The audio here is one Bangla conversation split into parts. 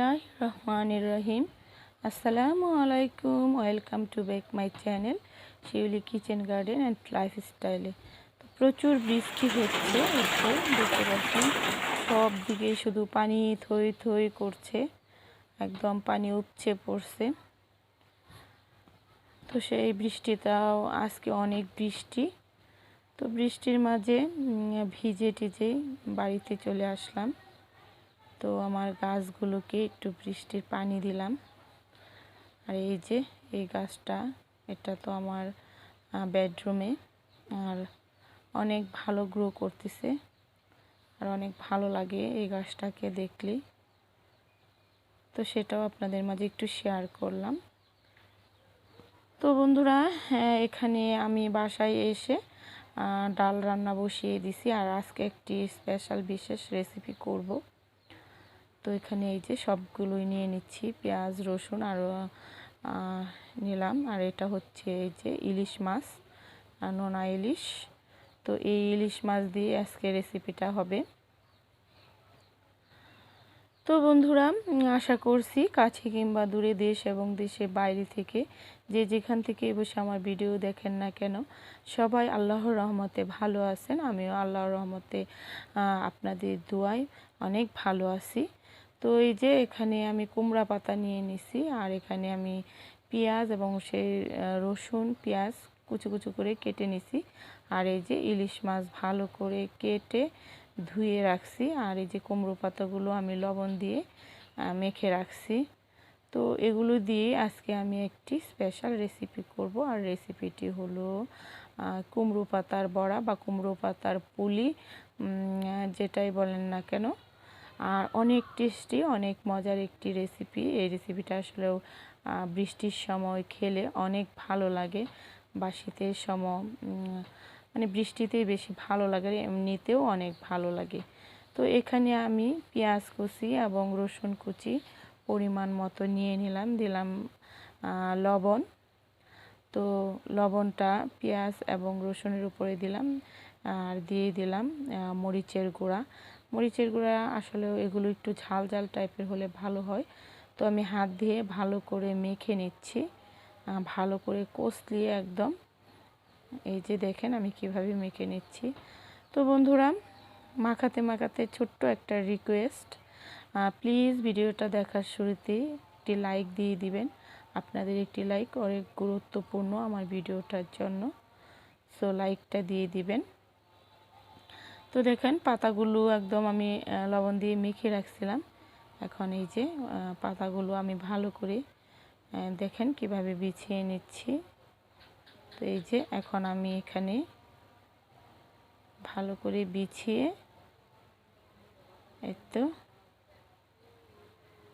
বিসমিল্লাহির রহমানির রহিম। আসসালামু আলাইকুম, welcome to back my channel Shiuli kitchen garden and লাইফস্টাইলে। তো প্রচুর বৃষ্টি হচ্ছে, দেখতে পাচ্ছেন সব দিকে শুধু পানি থই থই করছে, একদম পানি উপচে পড়ছে। তো সেই বৃষ্টিটাও আজকে অনেক বৃষ্টি। তো বৃষ্টির মাঝে ভিজে টিজে বাড়িতে চলে আসলাম। তো আমার গাছগুলোকে একটু বৃষ্টির পানি দিলাম। আর এই যে এই গাছটা, এটা তো আমার বেডরুমে, আর অনেক ভালো গ্রো করতেছে, আর অনেক ভালো লাগে এই গাছটাকে দেখলেই। তো সেটাও আপনাদের মাঝে একটু শেয়ার করলাম। তো বন্ধুরা, এখানে আমি বাসায় এসে ডাল রান্না বসিয়ে দিছি, আর আজকে একটি স্পেশাল বিশেষ রেসিপি করব। তো এখানে এই যে সবগুলোই নিয়ে নিচ্ছি, পেঁয়াজ রসুন আরও নিলাম। আর এটা হচ্ছে এই যে ইলিশ মাছ, নোনা ইলিশ। তো এই ইলিশ মাছ দিয়ে আজকে রেসিপিটা হবে। তো বন্ধুরা, আশা করছি কাছে কিংবা দূরে, দেশ এবং দেশের বাইরে থেকে যে যেখান থেকে বসে আমার ভিডিও দেখেন না কেন, সবাই আল্লাহর রহমতে ভালো আছেন। আমিও আল্লাহর রহমতে আপনাদের দোয়ায় অনেক ভালো আছি। তো এই যে এখানে আমি কুমড়া পাতা নিয়ে নিছি, আর এখানে আমি পেঁয়াজ এবং সেই রসুন পেঁয়াজ কুচু কুচু করে কেটে নিছি। আর এই যে ইলিশ মাছ ভালো করে কেটে ধুয়ে রাখছি। আর এই যে কুমড়ো পাতাগুলো আমি লবণ দিয়ে মেখে রাখছি। তো এগুলো দিয়ে আজকে আমি একটি স্পেশাল রেসিপি করব। আর রেসিপিটি হলো কুমড়ো পাতার বড়া বা কুমড়ো পাতার পুলি, যেটাই বলেন না কেন। আর অনেক টেস্টি, অনেক মজার একটি রেসিপি। এই রেসিপিটা আসলেও বৃষ্টির সময় খেলে অনেক ভালো লাগে, বা শীতের সময় মানে বৃষ্টিতেই বেশি ভালো লাগে, এমনিতেও অনেক ভালো লাগে। তো এখানে আমি পেঁয়াজ কুচি এবং রসুন কুচি পরিমাণ মতো নিয়ে নিলাম, দিলাম লবণ। তো লবণটা পেঁয়াজ এবং রসুনের উপরে দিলাম, আর দিয়ে দিলাম মরিচের গুঁড়া। মরিচের গুঁড়া আসলে এগুলো একটু ঝাল ঝাল টাইপের হলে ভালো হয়। তো আমি হাত দিয়ে ভালো করে মেখে নিচ্ছি, ভালো করে কষলিয়ে একদম। এই যে দেখেন আমি কিভাবে মেখে নিচ্ছি। তো বন্ধুরা, মাখাতে মাখাতে ছোট্ট একটা রিকোয়েস্ট, প্লিজ ভিডিওটা দেখার শুরুতেই একটি লাইক দিয়ে দিবেন। আপনাদের একটি লাইক অনেক গুরুত্বপূর্ণ আমার ভিডিওটার জন্য। সো লাইকটা দিয়ে দিবেন। তো দেখেন পাতাগুলো একদম আমি লবণ দিয়ে মেখে রাখছিলাম। এখন এই যে পাতাগুলো আমি ভালো করে দেখেন কিভাবে বিছিয়ে নিচ্ছি। তো এই যে এখন আমি এখানে ভালো করে বিছিয়ে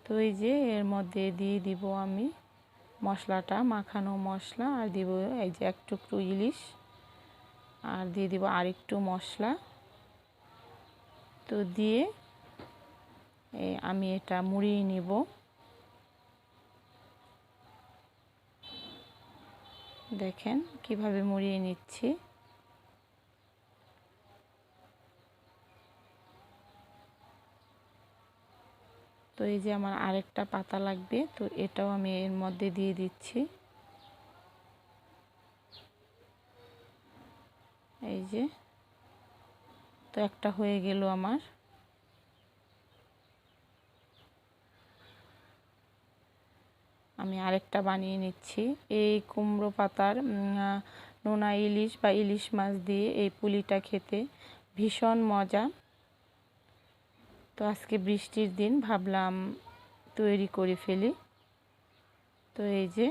তো এই যে এর মধ্যে দিয়ে দিব আমি মশলাটা, মাখানো মশলা, আর দিব এই যে এক টুকরো ইলিশ, আর দিয়ে দিব আরেকটু মশলা। তো দিয়ে আমি এটা মুড়িয়ে নিব। দেখেন কিভাবে মুড়িয়ে নিচ্ছি। তো এই যে আমার আরেকটা পাতা লাগবে, তো এটাও আমি এর মধ্যে দিয়ে দিচ্ছি। এই যে তো একটা হয়ে গেল আমার। আমি আরেকটা বানিয়ে নিচ্ছি। এই কুমড়ো পাতার নোনা ইলিশ বা ইলিশ মাছ দিয়ে এই পুলিটা খেতে ভীষণ মজা। তো আজকে বৃষ্টির দিন, ভাবলাম তৈরি করে ফেলি। তো এই যে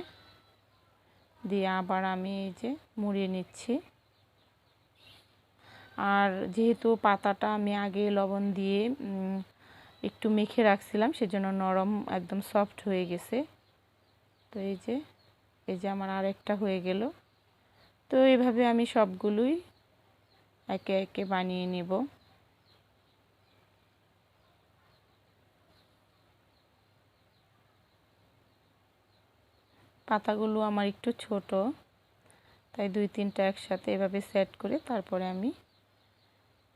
দিয়ে আবার আমি এই যে মুড়িয়ে নিচ্ছি। আর যেহেতু পাতাটা আমি আগে লবণ দিয়ে একটু মেখে রাখছিলাম, সেজন্য নরম একদম সফট হয়ে গেছে। তো এই যে আমার আরেকটা হয়ে গেল। তো এইভাবে আমি সবগুলোই একে একে বানিয়ে নেব। পাতাগুলো আমার একটু ছোট, তাই দুই তিনটা একসাথে এভাবে সেট করে তারপরে আমি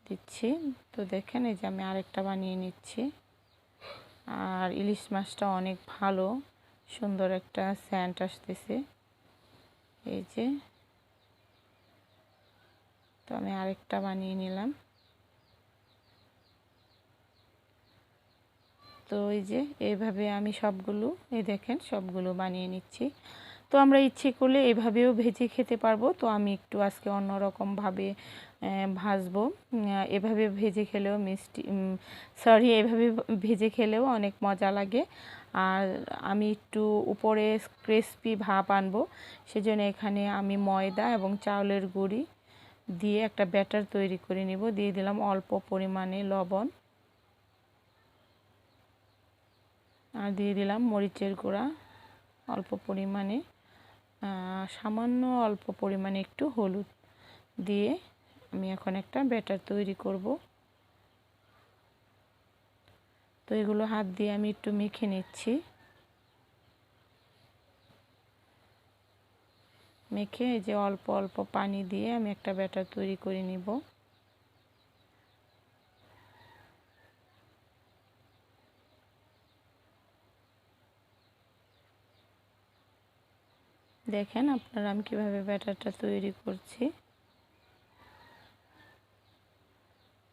দিচ্ছি। তো দেখেন এই যে আমি আরেকটা বানিয়ে নিচ্ছি। আর ইলিশ মাছটা অনেক ভালো, সুন্দর একটা স্যান্ট আসতেছে। এই যে, তো আমি আরেকটা বানিয়ে নিলাম। তো এই যে এইভাবে আমি সবগুলো, এই দেখেন সবগুলো বানিয়ে নিচ্ছি। তো আমরা ইচ্ছে করলে এভাবেও ভেজে খেতে পারবো। তো আমি একটু আজকে অন্যরকমভাবে ভাজবো। এভাবে ভেজে খেলেও এভাবে ভেজে খেলেও অনেক মজা লাগে। আর আমি একটু উপরে ক্রিস্পি ভাব আনবো, সেজন্য এখানে আমি ময়দা এবং চাউলের গুঁড়ি দিয়ে একটা ব্যাটার তৈরি করে নিব। দিয়ে দিলাম অল্প পরিমাণে লবণ, আর দিয়ে দিলাম মরিচের গুঁড়া অল্প পরিমাণে, সামান্য অল্প পরিমাণে একটু হলুদ দিয়ে আমি এখন একটা ব্যাটার তৈরি করব। তো এগুলো হাত দিয়ে আমি একটু মেখে নিচ্ছি। মেখে এই যে অল্প অল্প পানি দিয়ে আমি একটা ব্যাটার তৈরি করে নিব। দেখেন আপনারা আমি কিভাবে ব্যাটারটা তৈরি করছি।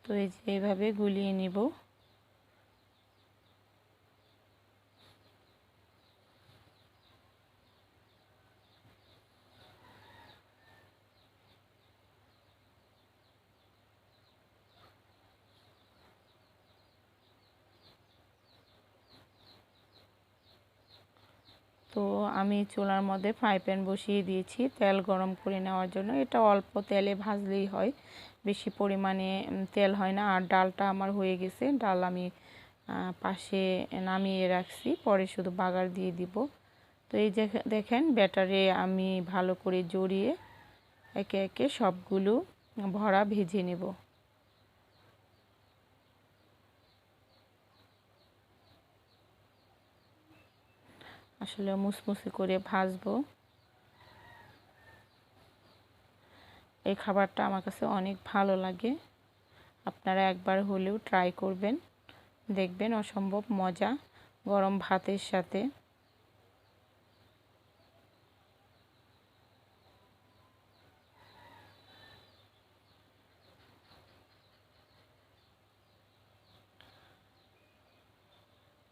তো এই যে এইভাবে গুলিয়ে নিব। তো আমি চুলার মধ্যে ফ্রাই প্যান বসিয়ে দিয়েছি তেল গরম করে নেওয়ার জন্য। এটা অল্প তেলে ভাজলেই হয়, বেশি পরিমাণে তেল হয় না। আর ডালটা আমার হয়ে গেছে, ডাল আমি পাশে নামিয়ে রাখছি, পরে শুধু বাগার দিয়ে দিব। তো এই যে দেখেন ব্যাটারে আমি ভালো করে জড়িয়ে একে একে সবগুলো ভরা ভেজে নেব। আসলে মুসমুসে করে ভাজবো। এই খাবারটা আমার কাছে অনেক ভালো লাগে, আপনারা একবার হলেও ট্রাই করবেন, দেখবেন অসম্ভব মজা গরম ভাতের সাথে।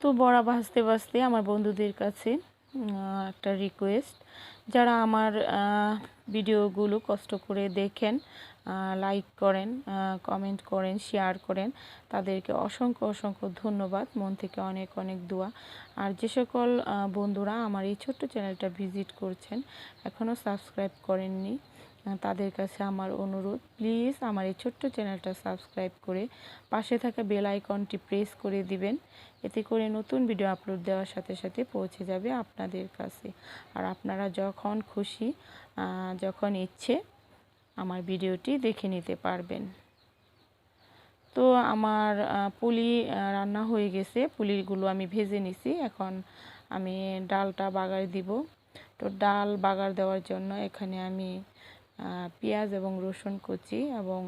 তো বড়া ভাজতে ভাজতে আমার বন্ধুদের কাছে একটা রিকোয়েস্ট, যারা আমার ভিডিওগুলো কষ্ট করে দেখেন, লাইক করেন, কমেন্ট করেন, শেয়ার করেন, তাদেরকে অসংখ্য অসংখ্য ধন্যবাদ, মন থেকে অনেক অনেক দোয়া। আর যে সকল বন্ধুরা আমার এই ছোট্ট চ্যানেলটা ভিজিট করছেন, এখনও সাবস্ক্রাইব করেননি, তাদের কাছে আমার অনুরোধ, প্লিজ আমার এই ছোট্ট চ্যানেলটা সাবস্ক্রাইব করে পাশে থাকা বেল আইকনটি প্রেস করে দিবেন। এতে করে নতুন ভিডিও আপলোড দেওয়ার সাথে সাথে পৌঁছে যাবে আপনাদের কাছে। আর আপনারা যখন খুশি, যখন ইচ্ছে আমার ভিডিওটি দেখে নিতে পারবেন। তো আমার পুলি রান্না হয়ে গেছে, পুলিগুলো আমি ভেজে নিছি। এখন আমি ডালটা বাগার দিব। তো ডাল বাগার দেওয়ার জন্য এখানে আমি পেঁয়াজ এবং রসুন কুচি এবং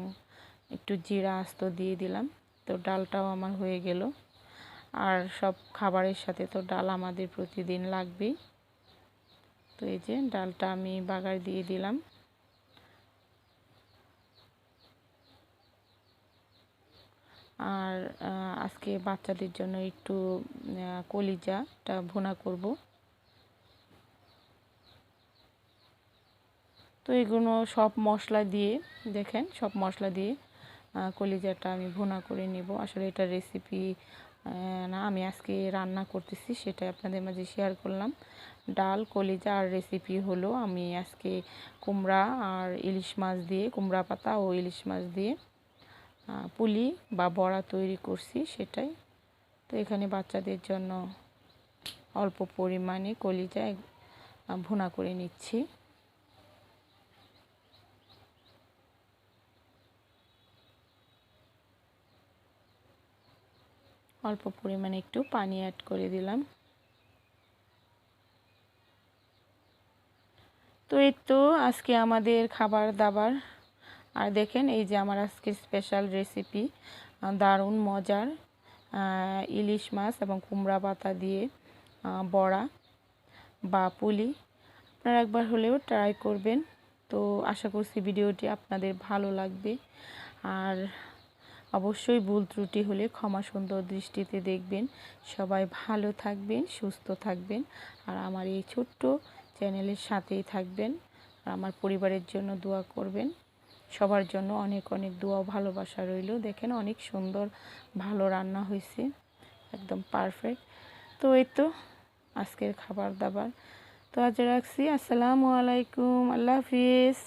একটু জিরা আস্ত দিয়ে দিলাম। তো ডালটাও আমার হয়ে গেল। আর সব খাবারের সাথে তো ডাল আমাদের প্রতিদিন লাগবেই। তো এই যে ডালটা আমি বাগার দিয়ে দিলাম। আর আজকে বাচ্চাদের জন্য একটু কলিজাটা ভুনা করব। তো এগুলো সব মশলা দিয়ে, দেখেন সব মশলা দিয়ে কলিজাটা আমি ভুনা করে নেব। আসলে এটা রেসিপি না, আমি আজকে রান্না করতেছি, সেটাই আপনাদের মাঝে শেয়ার করলাম। ডাল, কলিজা আর রেসিপি হলো আমি আজকে কুমড়া আর ইলিশ মাছ দিয়ে, কুমড়া পাতা ও ইলিশ মাছ দিয়ে পুলি বা বড়া তৈরি করছি, সেটাই। তো এখানে বাচ্চাদের জন্য অল্প পরিমাণে কলিজা ভুনা করে নিচ্ছি। অল্প পরিমাণে একটু পানি অ্যাড করে দিলাম। তো এই তো আজকে আমাদের খাবার দাবার। আর দেখেন এই যে আমার আজকে স্পেশাল রেসিপি, দারুণ মজার ইলিশ মাছ এবং কুমড়া পাতা দিয়ে বড়া বা পুলি। আপনারা একবার হলেও ট্রাই করবেন। তো আশা করছি ভিডিওটি আপনাদের ভালো লাগবে। আর অবশ্যই ভুল ত্রুটি হলে ক্ষমা সুন্দর দৃষ্টিতে দেখবেন। সবাই ভালো থাকবেন, সুস্থ থাকবেন, আর আমার এই ছোট্ট চ্যানেলের সাথেই থাকবেন। আর আমার পরিবারের জন্য দোয়া করবেন। সবার জন্য অনেক অনেক দোয়া ও ভালোবাসা রইল। দেখেন অনেক সুন্দর ভালো রান্না হয়েছে, একদম পারফেক্ট। তো এই তো আজকের খাবার দাবার। তো আজ রাখছি। আসসালামু আলাইকুম, আল্লাহ হাফিজ।